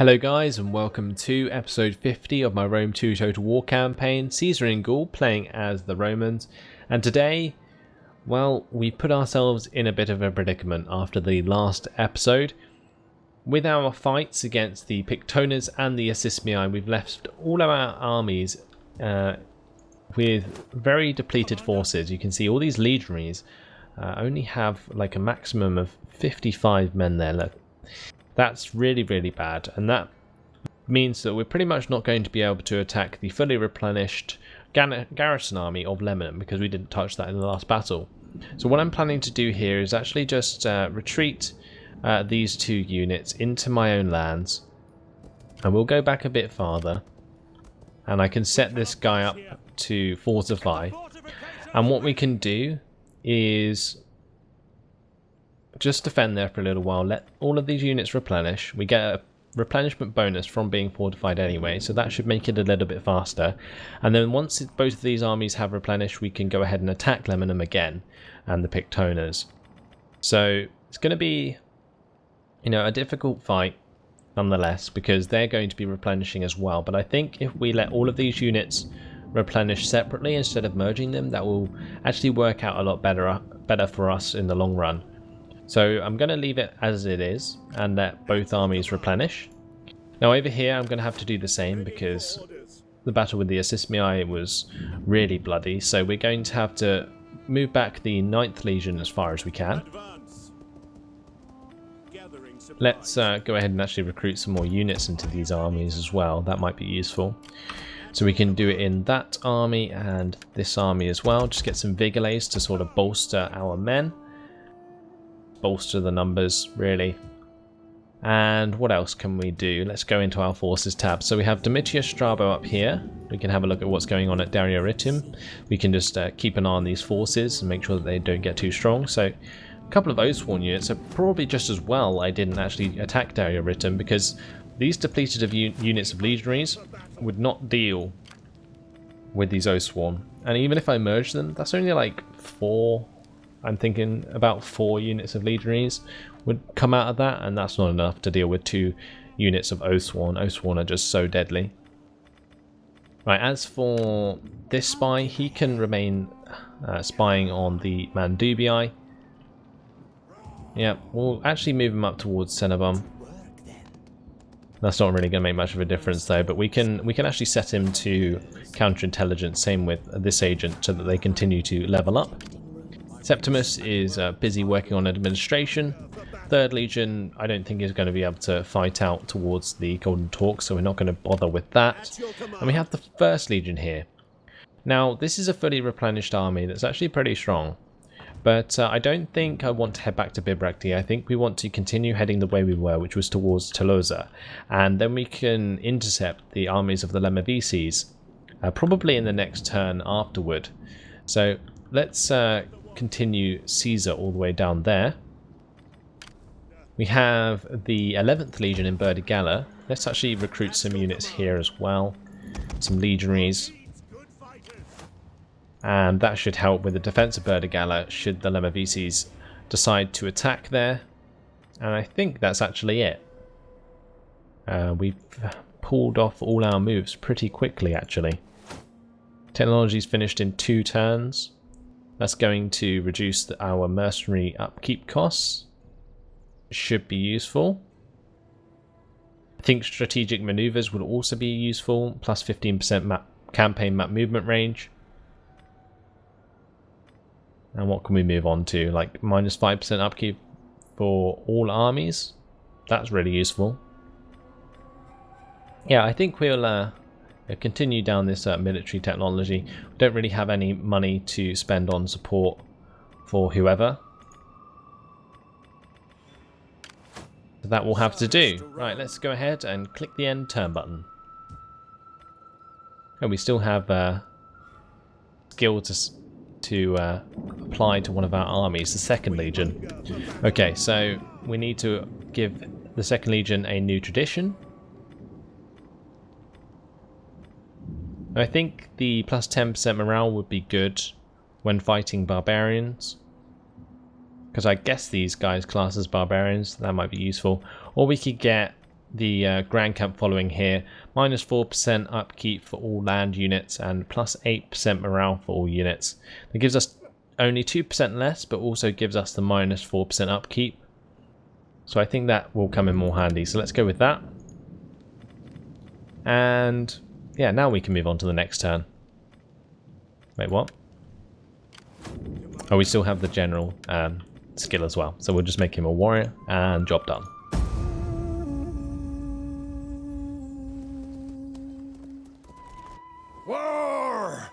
Hello guys and welcome to episode 50 of my Rome 2 Total War campaign, Caesar in Gaul playing as the Romans. And today, well, we put ourselves in a bit of a predicament after the last episode. With our fights against the Pictonas and the Assismii, we've left all of our armies with very depleted forces. You can see all these legionaries only have like a maximum of 55 men there. Look. That's really bad, and that means that we're pretty much not going to be able to attack the fully replenished garrison army of Lemon because we didn't touch that in the last battle. So what I'm planning to do here is actually just retreat these two units into my own lands, and we'll go back a bit farther, and I can set this guy up to fortify. And what we can do is just defend there for a little while, let all of these units replenish. We get a replenishment bonus from being fortified anyway, so that should make it a little bit faster. And then once both of these armies have replenished, we can go ahead and attack Lemanum again and the Pictonas. So it's going to be, a difficult fight nonetheless, because they're going to be replenishing as well. But I think if we let all of these units replenish separately instead of merging them, that will actually work out a lot better for us in the long run. So I'm going to leave it as it is and let both armies replenish. Now over here I'm going to have to do the same because the battle with the Assismii was really bloody. So we're going to have to move back the 9th Legion as far as we can. Let's go ahead and actually recruit some more units into these armies as well. That might be useful. So we can do it in that army and this army as well. Just get some Vigilés to sort of bolster our men. Bolster the numbers really. And what else can we do? Let's go into our forces tab. So we have Domitius Strabo up here. We can have a look at what's going on at Darioritum. We can just keep an eye on these forces and make sure that they don't get too strong. So a couple of Oathsworn units are probably just as well I didn't actually attack Darioritum, because these depleted units of legionaries would not deal with these Oathsworn. And even if I merge them, that's only like 4. I'm thinking about 4 units of legionaries would come out of that, and that's not enough to deal with 2 units of Oathsworn. Oathsworn are just so deadly. Right, as for this spy, he can remain spying on the Mandubii. Yeah, we'll actually move him up towards Cenabum. That's not really going to make much of a difference though, but we can actually set him to counterintelligence, same with this agent, so that they continue to level up. Septimus is busy working on administration. 3rd Legion I don't think is going to be able to fight out towards the Golden Talk, so we're not going to bother with that. And we have the 1st Legion here. Now this is a fully replenished army that's actually pretty strong, but I don't think I want to head back to Bibracte. I think we want to continue heading the way we were, which was towards Tolosa, and then we can intercept the armies of the Lemnivices probably in the next turn afterward. So let's continue Caesar all the way down there. We have the 11th Legion in Burdigala. Let's actually recruit some units here as well, some legionaries, and that should help with the defense of Burdigala should the Lemnivices decide to attack there. And I think that's actually it. We've pulled off all our moves pretty quickly actually. Technology's finished in 2 turns. That's going to reduce our mercenary upkeep costs. Should be useful. I think strategic maneuvers would also be useful, plus 15% campaign map movement range. And what can we move on to? Like minus 5% upkeep for all armies. That's really useful. Yeah, I think we'll continue down this military technology. We don't really have any money to spend on support for whoever. So that will have to do. Right, let's go ahead and click the end turn button. And we still have skill to apply to one of our armies, the 2nd Legion. Okay, so we need to give the 2nd Legion a new tradition. I think the plus 10% morale would be good when fighting barbarians, because I guess these guys class as barbarians. That might be useful. Or we could get the Grand Camp following here, minus 4% upkeep for all land units and plus 8% morale for all units. That gives us only 2% less, but also gives us the minus 4% upkeep. So I think that will come in more handy. So let's go with that. And yeah, now we can move on to the next turn. Wait, what? Oh, we still have the general skill as well. So we'll just make him a warrior and job done. War!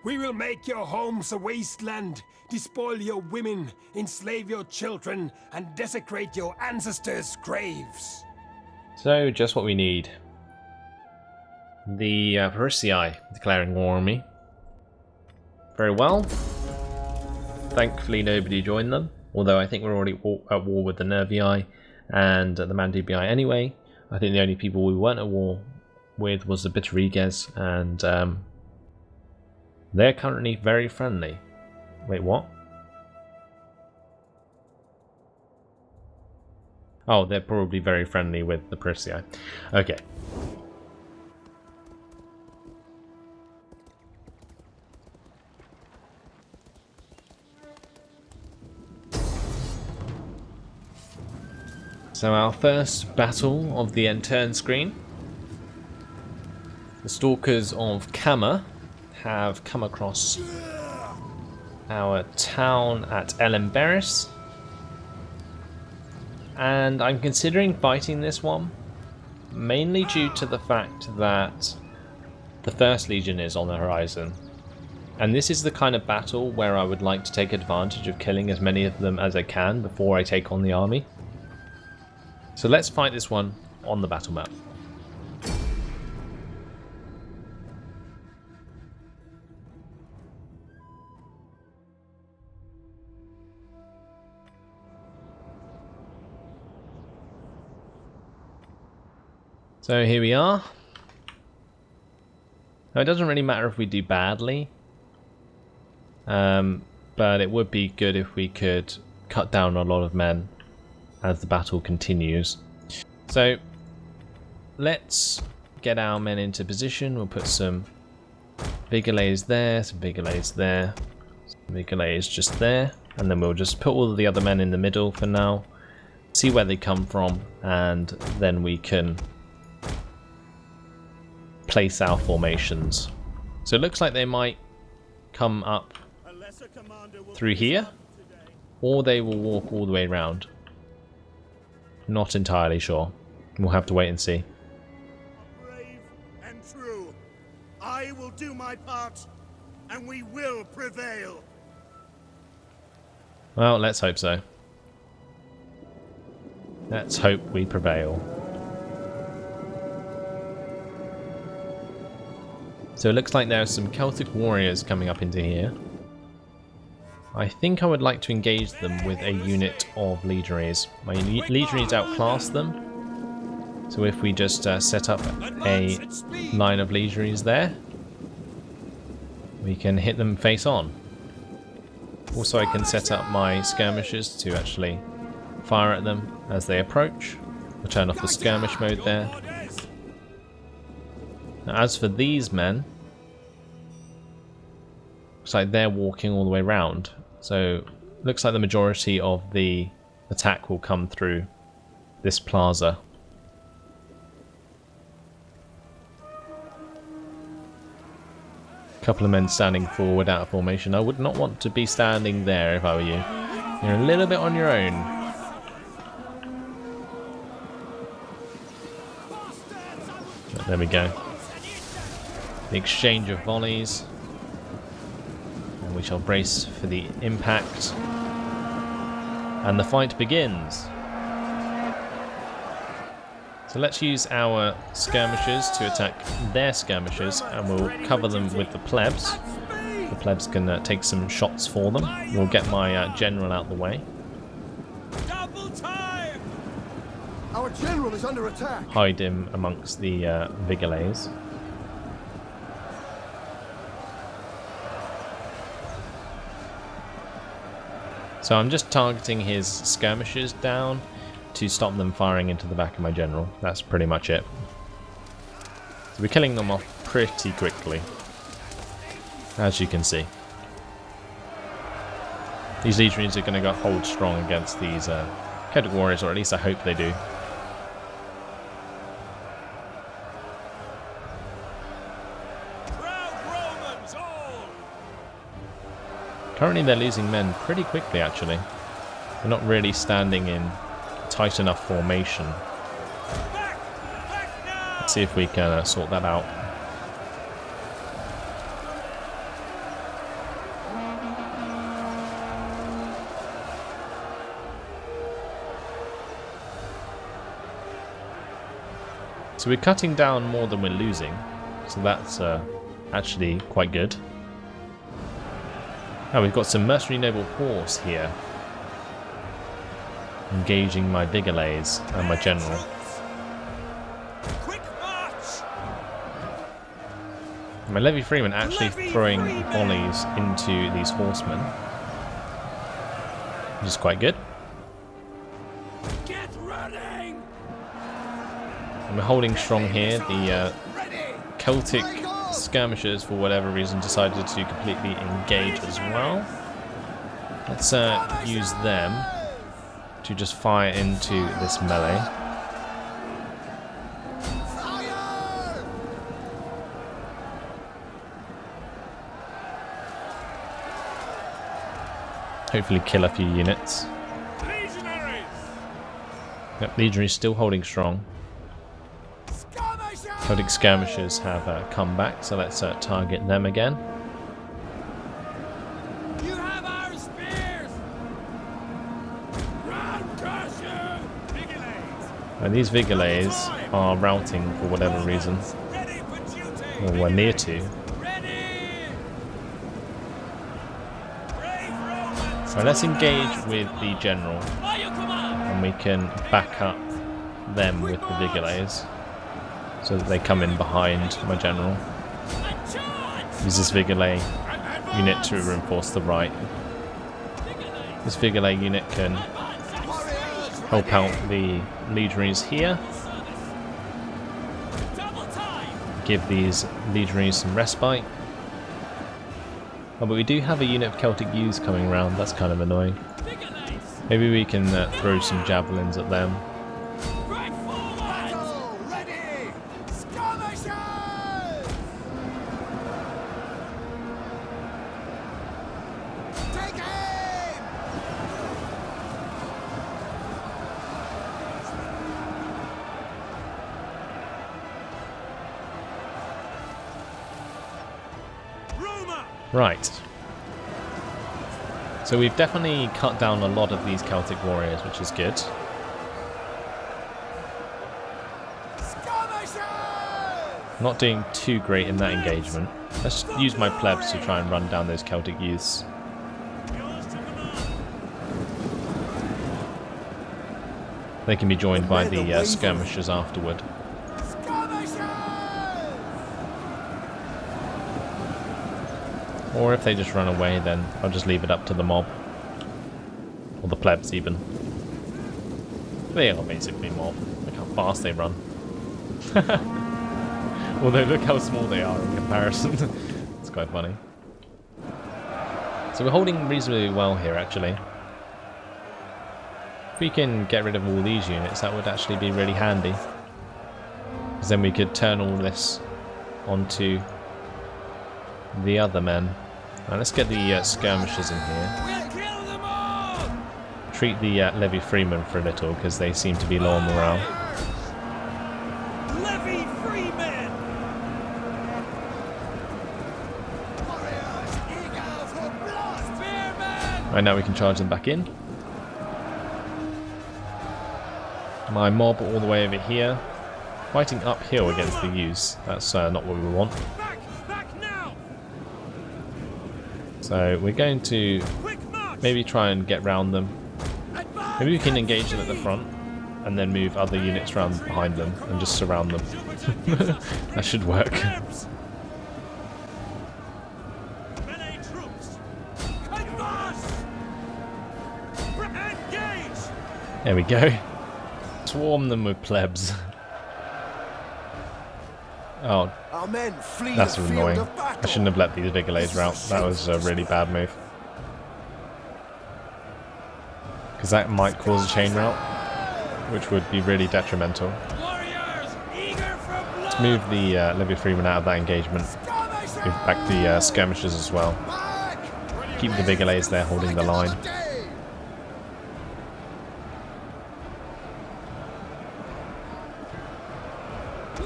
We will make your homes a wasteland, despoil your women, enslave your children, and desecrate your ancestors' graves. So, just what we need. The Baris declaring war on me. Very well. Thankfully nobody joined them, although I think we're already at war with the Nervii and the Mandubii anyway. I think the only people we weren't at war with was the Bitteriges, and they're currently very friendly. Wait, what? Oh, they're probably very friendly with the Parisii. Okay. So our first battle of the end turn screen. The Stalkers of Kama have come across our town at Baris, and I'm considering fighting this one, mainly due to the fact that the First Legion is on the horizon, and this is the kind of battle where I would like to take advantage of killing as many of them as I can before I take on the army. So let's fight this one on the battle map. So here we are. Now it doesn't really matter if we do badly, but it would be good if we could cut down a lot of men as the battle continues. So let's get our men into position. We'll put some Vigilades there, some Vigilades there, some Vigilades just there, and then we'll just put all of the other men in the middle for now, see where they come from, and then we can place our formations. So it looks like they might come up through here, or they will walk all the way around. Not entirely sure. We'll have to wait and see. Brave and true. I will do my part, and we will prevail. Well, let's hope so. Let's hope we prevail. So it looks like there are some Celtic warriors coming up into here. I think I would like to engage them with a unit of legionaries. My legionaries outclass them. So if we just set up a line of legionaries there, we can hit them face on. Also I can set up my skirmishers to actually fire at them as they approach. I'll turn off the skirmish mode there. Now, as for these men, looks like they're walking all the way around. So looks like the majority of the attack will come through this plaza. A couple of men standing forward out of formation. I would not want to be standing there if I were you. You're a little bit on your own. There we go. The exchange of volleys. And we shall brace for the impact. And the fight begins. So let's use our skirmishers to attack their skirmishers, and we'll cover them with the plebs. The plebs can take some shots for them. We'll get my general out the way. Double time! Our general is under attack. Hide him amongst the Vigilades. So I'm just targeting his skirmishers down to stop them firing into the back of my general. That's pretty much it. So we're killing them off pretty quickly, as you can see. These legionaries are going to go hold strong against these Celtic warriors, or at least I hope they do. Currently they're losing men pretty quickly actually. They're not really standing in tight enough formation. Let's see if we can sort that out. So we're cutting down more than we're losing, so that's actually quite good. Now we've got some mercenary noble horse here, engaging my vigilades and my general. My levy freemen actually throwing volleys into these horsemen, which is quite good. And we're holding strong here. The Celtic skirmishers, for whatever reason, decided to completely engage as well. Let's use them to just fire into this melee. Hopefully kill a few units. Legionaries! Yep, legionaries still holding strong. Celtic skirmishers have come back, so let's target them again. You have our spears! Run, Crusher! Vigilades! And these vigilades are routing for whatever reason. Ready for duty! Or we're near to. Ready! Brave Romans! Right, let's engage with the general, By your command! and we can back up them with the vigilades, so that they come in behind my general. Use this Vigilate unit to reinforce the right. This Vigilate unit can help out the legionaries here. Give these legionaries some respite. Oh, but we do have a unit of Celtic youths coming around, that's kind of annoying. Maybe we can throw some javelins at them. Right. So we've definitely cut down a lot of these Celtic warriors, which is good. Not doing too great in that engagement. Let's use my plebs to try and run down those Celtic youths. They can be joined by the skirmishers afterward. Or if they just run away, then I'll just leave it up to the mob. Or the plebs even. They are basically mob. Look how fast they run. Although look how small they are in comparison. It's quite funny. So we're holding reasonably well here actually. If we can get rid of all these units, that would actually be really handy. Because then we could turn all this onto the other men. Now let's get the skirmishers in here. Treat the levy freemen for a little, because they seem to be low on morale. Levy freemen! Right, now we can charge them back in. My mob all the way over here, fighting uphill against the youths. That's not what we want. Back now! So we're going to maybe try and get round them. Maybe we can engage them at the front and then move other units around behind them and just surround them. That should work. There we go. Swarm them with plebs. Oh, Our men flee that's the field annoying. of battle. I shouldn't have let these Vigilades rout. That was a really bad move. Because that might cause a chain rout, which would be really detrimental. Let's move the Libya Freeman out of that engagement. Move back the skirmishers as well. Keep the Vigilades there holding the line.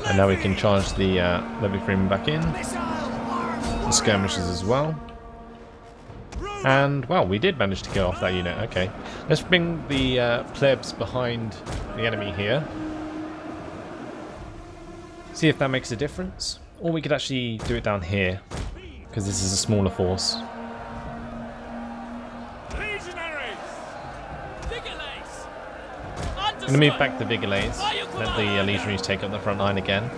And now we can charge the Libya Freeman back in. The skirmishers as well. And, well, we did manage to kill off that unit. Okay. Let's bring the plebs behind the enemy here. See if that makes a difference. Or we could actually do it down here, because this is a smaller force. I'm going to move back the Vigilades. Let the legionaries take up the front line again.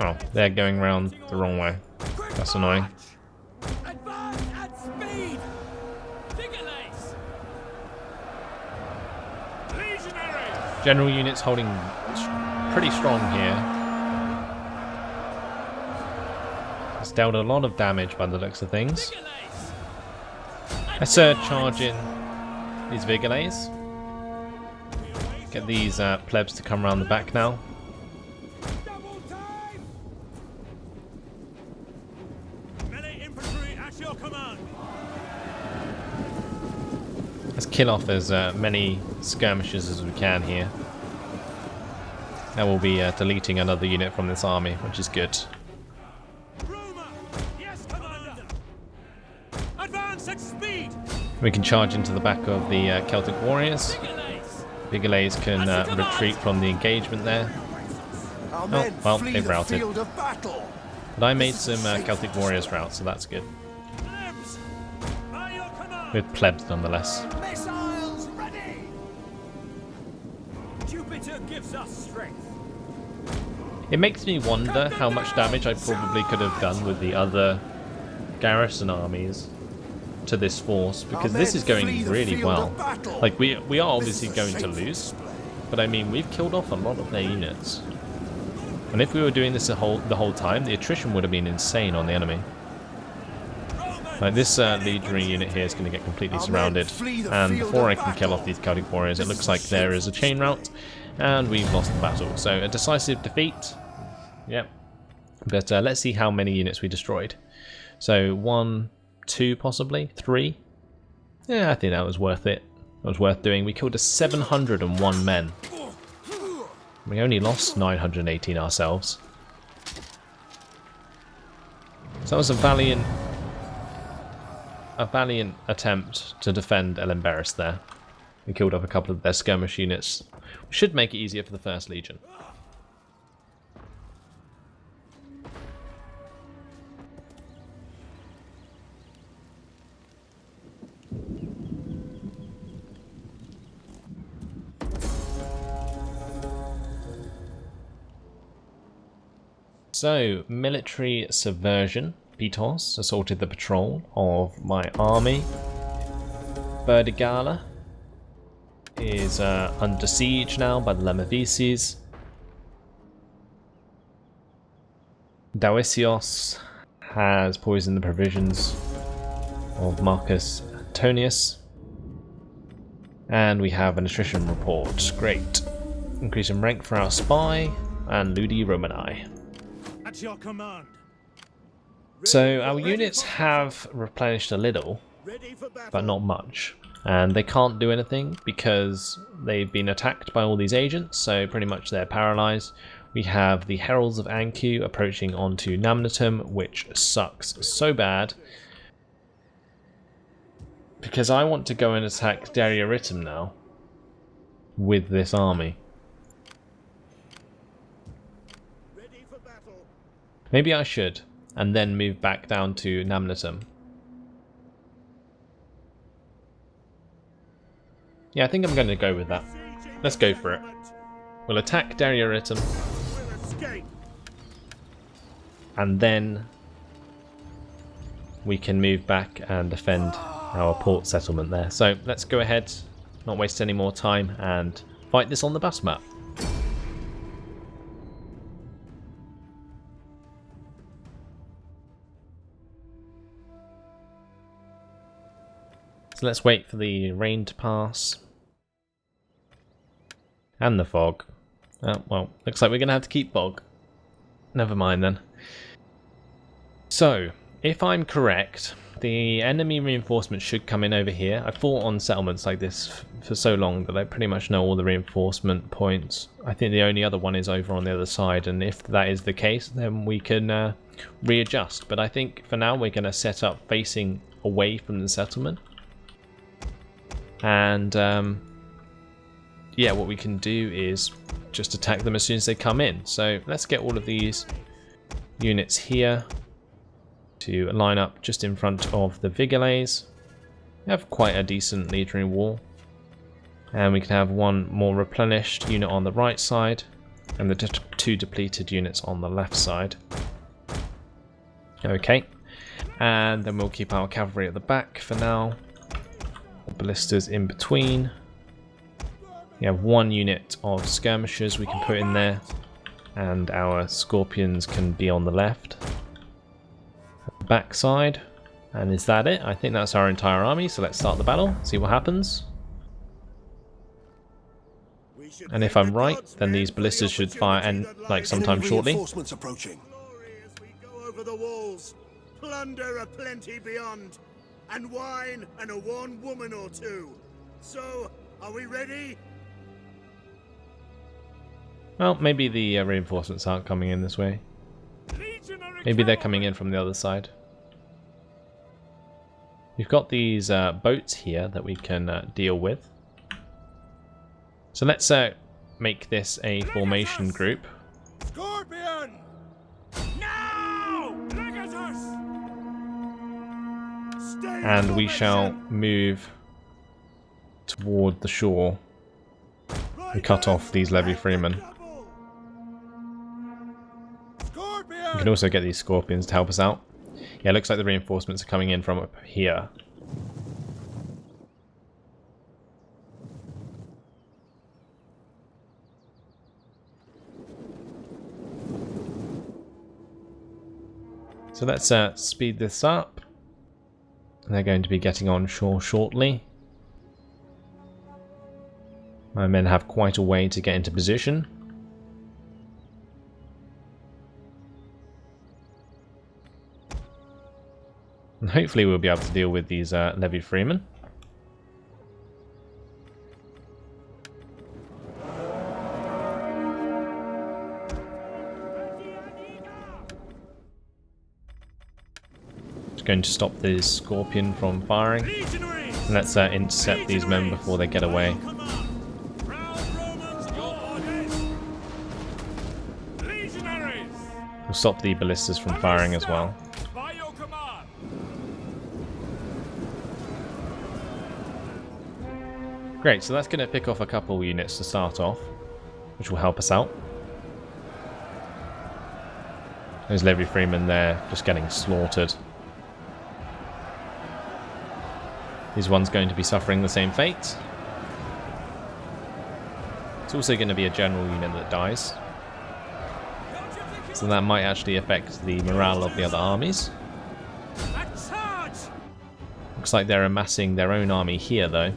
Oh, they're going around the wrong way. That's annoying. Advance at speed. General units holding pretty strong here. It's dealt a lot of damage by the looks of things. Let's charge in these Vigilades. Get these plebs to come around the back now. Let's kill off as many skirmishers as we can here. Now we'll be deleting another unit from this army, which is good. We can charge into the back of the Celtic warriors. Vigilades can retreat from the engagement there. Oh, well, they've routed. But I made some Celtic warriors rout, so that's good. With plebs nonetheless. Missiles ready. Jupiter gives us strength. It makes me wonder how much damage I probably could have done with the other garrison armies to this force, because this is going really well. Like, we are obviously going to lose, but I mean, we've killed off a lot of their units. And if we were doing this the whole time, the attrition would have been insane on the enemy. Like, this legionary unit here is going to get completely surrounded, and before I can kill off these Celtic warriors, it looks like there is a chain rout, and we've lost the battle. So a decisive defeat. Yep. But let's see how many units we destroyed. So 1, 2, possibly 3. Yeah, I think that was worth it. That was worth doing. We killed 701 men. We only lost 918 ourselves. So that was a valiant attempt to defend Baris there. We killed off a couple of their skirmish units. We should make it easier for the 1st Legion. So, military subversion. Pitos assaulted the patrol of my army. Berdigala is under siege now by the Lemovices. Dauisios has poisoned the provisions of Marcus Antonius. And we have an attrition report. Great. Increase in rank for our spy and Ludi Romani. At your command. So our units have replenished a little, but not much. And they can't do anything because they've been attacked by all these agents, so pretty much they're paralyzed. We have the Heralds of Anku approaching onto Namnatum, which sucks so bad. Because I want to go and attack Darioritum now with this army. Maybe I should, and then move back down to Namnatum. Yeah, I think I'm going to go with that. Let's go for it. We'll attack Darioritum. and then we can move back and defend our port settlement there. So let's go ahead, not waste any more time, and fight this on the bus map. So let's wait for the rain to pass. And the fog. Oh, well, looks like we're going to have to keep fog. Never mind then. So, if I'm correct, the enemy reinforcements should come in over here. I've fought on settlements like this for so long that I pretty much know all the reinforcement points. I think the only other one is over on the other side, and if that is the case, then we can readjust. But I think for now we're going to set up facing away from the settlement. And yeah, what we can do is just attack them as soon as they come in. So let's get all of these units here to line up just in front of the Vigilés. We have quite a decent legionary wall. And we can have one more replenished unit on the right side and the two depleted units on the left side. Okay, and then we'll keep our cavalry at the back for now. The ballistas in between. We have one unit of skirmishers we can put in there, and our scorpions can be on the left. At the back side. And is that it? I think that's our entire army, so let's start the battle, see what happens. And if I'm right, then these ballistas should fire and like sometime shortly. Approaching. As we go over the walls, plunder aplenty beyond, and wine and a one woman or two. So, are we ready? Well, maybe the reinforcements aren't coming in this way. Maybe they're coming in from the other side. We've got these boats here that we can deal with. So let's make this a formation group. Scorpion! Now! Look at us! And we shall move toward the shore and cut off these levy freemen. We can also get these scorpions to help us out. Yeah, it looks like the reinforcements are coming in from up here. So let's speed this up. They're going to be getting on shore shortly. My men have quite a way to get into position. And hopefully we'll be able to deal with these levy freemen. Just going to stop this scorpion from firing. And let's intercept these men before they get away. We'll stop the ballistas from firing as well. Great, so that's going to pick off a couple units to start off, which will help us out. Those levy freemen there just getting slaughtered. These one's going to be suffering the same fate. It's also going to be a general unit that dies. So that might actually affect the morale of the other armies. Looks like they're amassing their own army here though.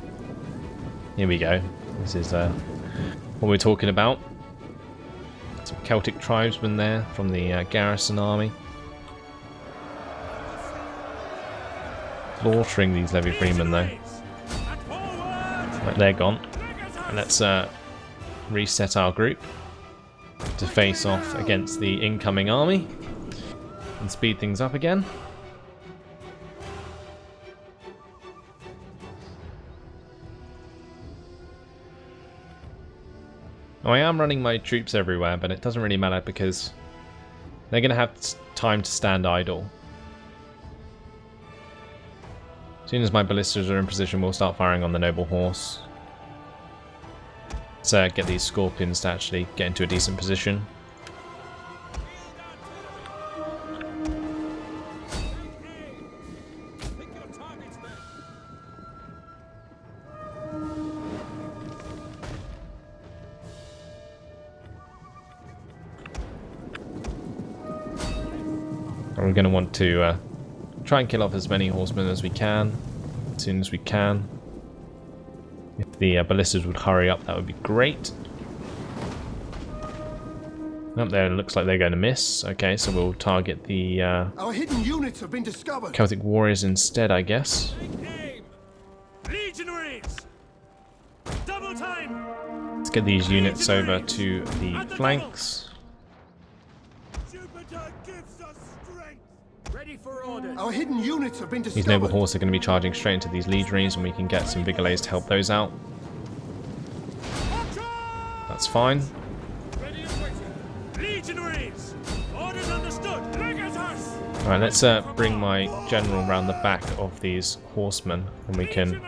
Here we go. This is what we're talking about. Some Celtic tribesmen there from the garrison army. Slaughtering these levy freemen though. Right, they're gone. And let's reset our group to face off against the incoming army and speed things up again. Now, I am running my troops everywhere, but it doesn't really matter because they're going to have time to stand idle. As soon as my ballistas are in position, we'll start firing on the noble horse. So get these scorpions to actually get into a decent position. And we're going to want to try and kill off as many horsemen as we can, as soon as we can. If the ballistas would hurry up, that would be great. Up there, it looks like they're going to miss. Okay, so we'll target the Our hidden units have been discovered. Celtic warriors instead, I guess. Legionaries! Double time! Let's get these units over to the flanks. Jupiter gives us strength. Ready for orders. Our hidden units have been discovered. These noble horse are going to be charging straight into these legionaries, and we can get some vigilades to help those out. That's fine. Ready and waiting. Legionaries! Orders understood. Alright, let's bring my general round the back of these horsemen, and we can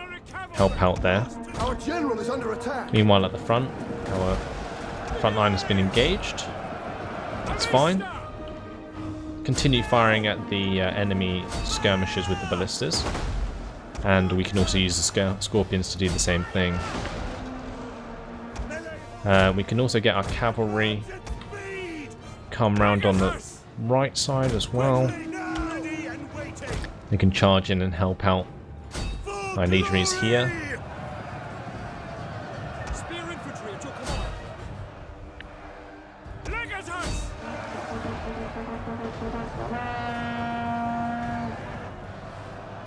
help out there. Our general is under attack. Meanwhile, at the front, our front line has been engaged. That's fine. Continue firing at the enemy skirmishers with the ballistas. And we can also use the scorpions to do the same thing. We can also get our cavalry come round on the right side as well. They can charge in and help out my legionaries here.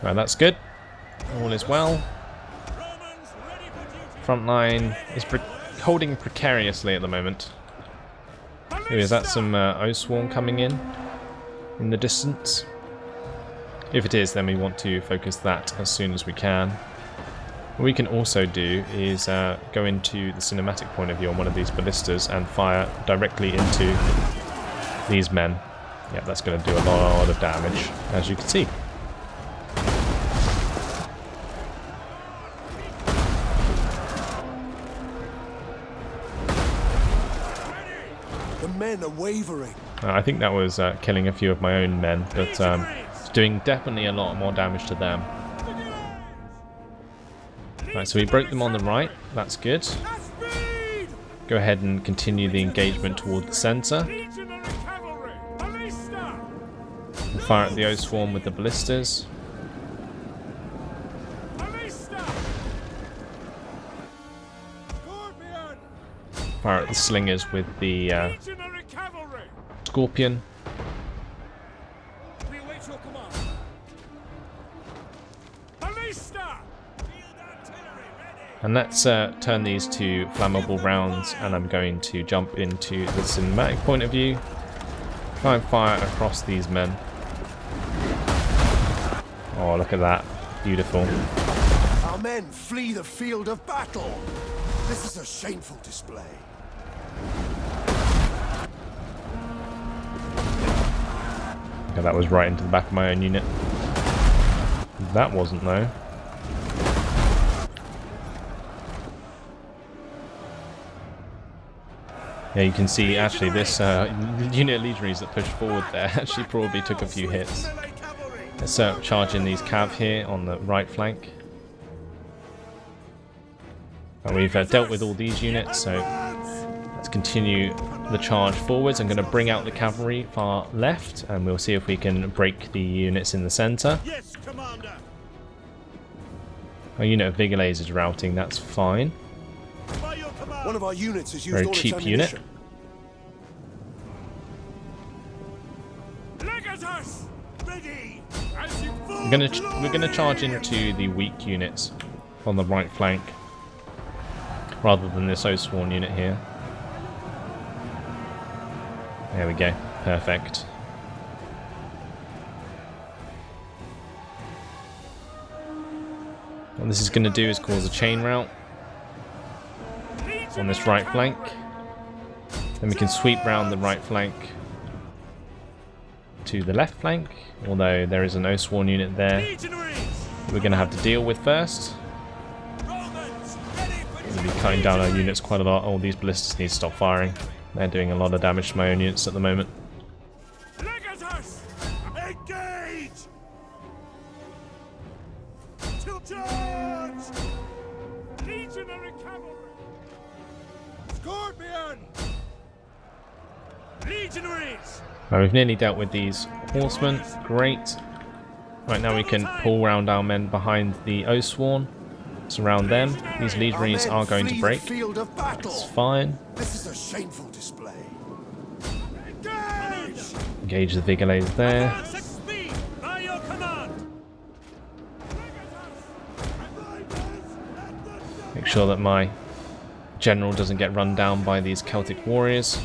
Right, that's good. All is well. Front line is holding precariously at the moment. Ooh, is that some O-Swarm coming in the distance? If it is, then we want to focus that as soon as we can. What we can also do is go into the cinematic point of view on one of these ballistas and fire directly into these men. Yeah, that's going to do a lot of damage, as you can see. The men are wavering. I think that was killing a few of my own men, but it's doing definitely a lot more damage to them. Right, so we broke them on the right. That's good. Go ahead and continue the engagement toward the centre. And fire at the O-Swarm with the ballistas. Fire at the slingers with the scorpion. And let's turn these to flammable rounds, and I'm going to jump into the cinematic point of view. Try and fire across these men. Oh, look at that. Beautiful. Our men flee the field of battle. This is a shameful display. Okay, that was right into the back of my own unit. That wasn't, though. Yeah, you can see actually this unit of legionaries that pushed forward there actually probably took a few hits. Let's charge in these cav here on the right flank. And we've dealt with all these units, so let's continue the charge forwards. I'm going to bring out the cavalry far left, and we'll see if we can break the units in the centre. Yes, Commander. Our unit of Vigilades is routing, that's fine. One of our units has used Very all its cheap unit. ammunition. We're gonna charge into the weak units on the right flank, rather than this O-Sworn unit here. There we go, perfect. What this is going to do is cause a chain rout on this right flank. Then we can sweep round the right flank to the left flank, although there is an O-Sworn unit there we're going to have to deal with first. We'll be cutting down our units quite a lot. All these ballistas need to stop firing. They're doing a lot of damage to my own units at the moment. Engage! Charge! Legionary cavalry! Scorpion! Legionaries! Now we've nearly dealt with these horsemen. Great. Right, now we can pull round our men behind the Oathsworn. Surround them. These legionaries are going to break. It's fine. This is a shameful display. Engage the Vigilades there. Make sure that my general doesn't get run down by these Celtic warriors.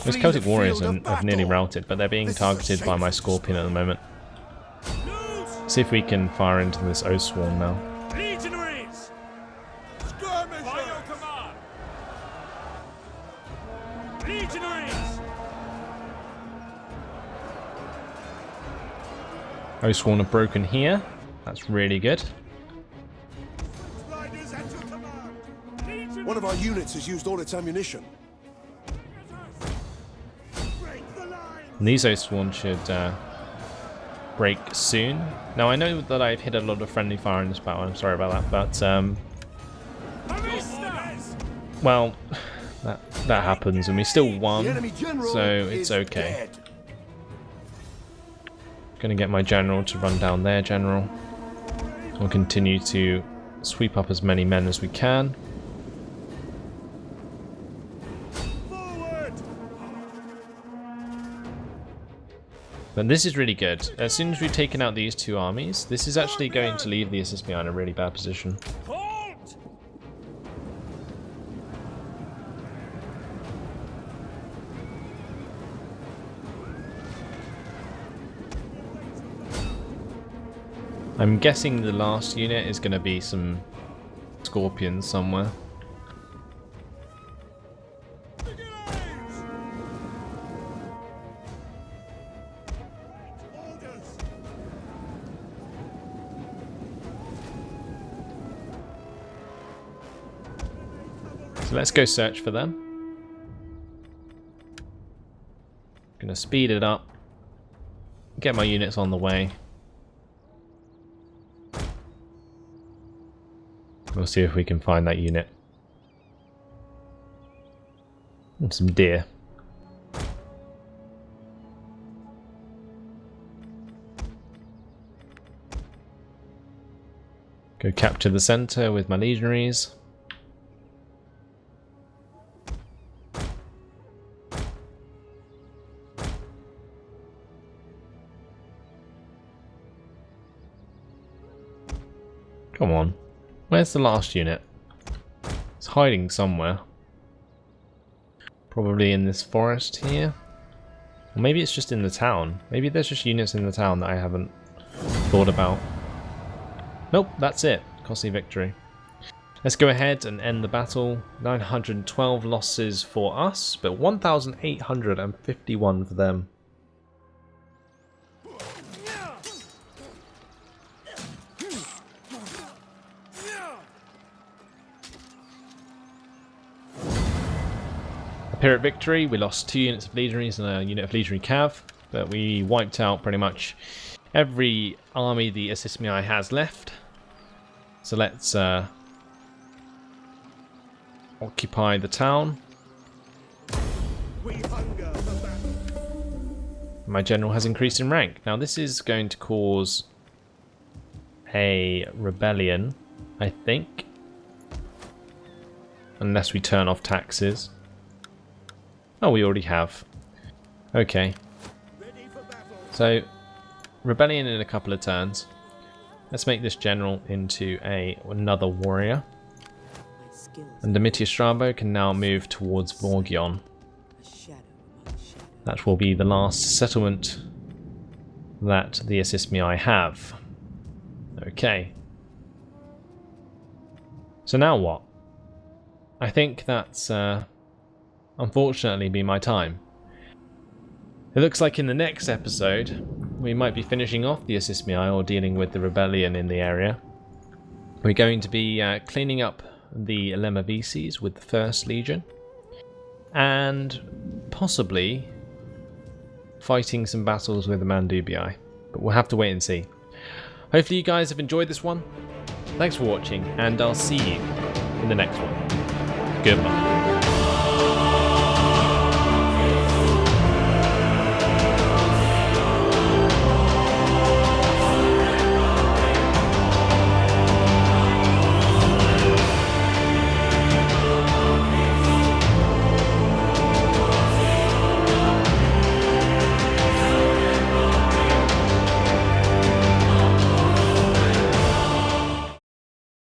Those Celtic warriors have nearly routed, but they're being targeted by my Scorpion at the moment. See if we can fire into this Oathsworn now. Legionaries! Skirmishers! By your command! Legionaries! Oathsworn have broken here. That's really good. Riders at your command! One of our units has used all its ammunition. Break the line! And these Oathsworn should break soon. Now I know that I've hit a lot of friendly fire in this battle, I'm sorry about that, but well, that happens and we still won, The enemy general so is it's okay. dead. Gonna get my general to run down their general. We'll continue to sweep up as many men as we can. Forward! But this is really good. As soon as we've taken out these two armies, this is actually going to leave the SSBI in a really bad position. Halt! I'm guessing the last unit is going to be some Scorpions somewhere. Orders! So let's go search for them. Gonna speed it up. Get my units on the way. We'll see if we can find that unit. And some deer. Go capture the center with my legionaries. Come on. Where's the last unit? It's hiding somewhere. Probably in this forest here. Or maybe it's just in the town. Maybe there's just units in the town that I haven't thought about. Nope, that's it. Costly victory. Let's go ahead and end the battle. 912 losses for us, but 1,851 for them. Pyrrhic victory. We lost 2 units of legionaries and a unit of legionary cav, but we wiped out pretty much every army the Assismii has left. So let's occupy the town. We hunger for battle. My general has increased in rank. Now this is going to cause a rebellion, I think, unless we turn off taxes. Oh, we already have. Okay. Ready for battle. So, rebellion in a couple of turns. Let's make this general into another warrior. And Domitius Strabo can now move towards Vorgion. That will be the last settlement that the Assismii have. Okay. So now what? I think that's unfortunately be my time. It looks like in the next episode we might be finishing off the Assismii or dealing with the rebellion in the area. We're going to be cleaning up the Lemmavices with the 1st Legion and possibly fighting some battles with the Mandubii, but we'll have to wait and see. Hopefully you guys have enjoyed this one. Thanks for watching and I'll see you in the next one. Goodbye.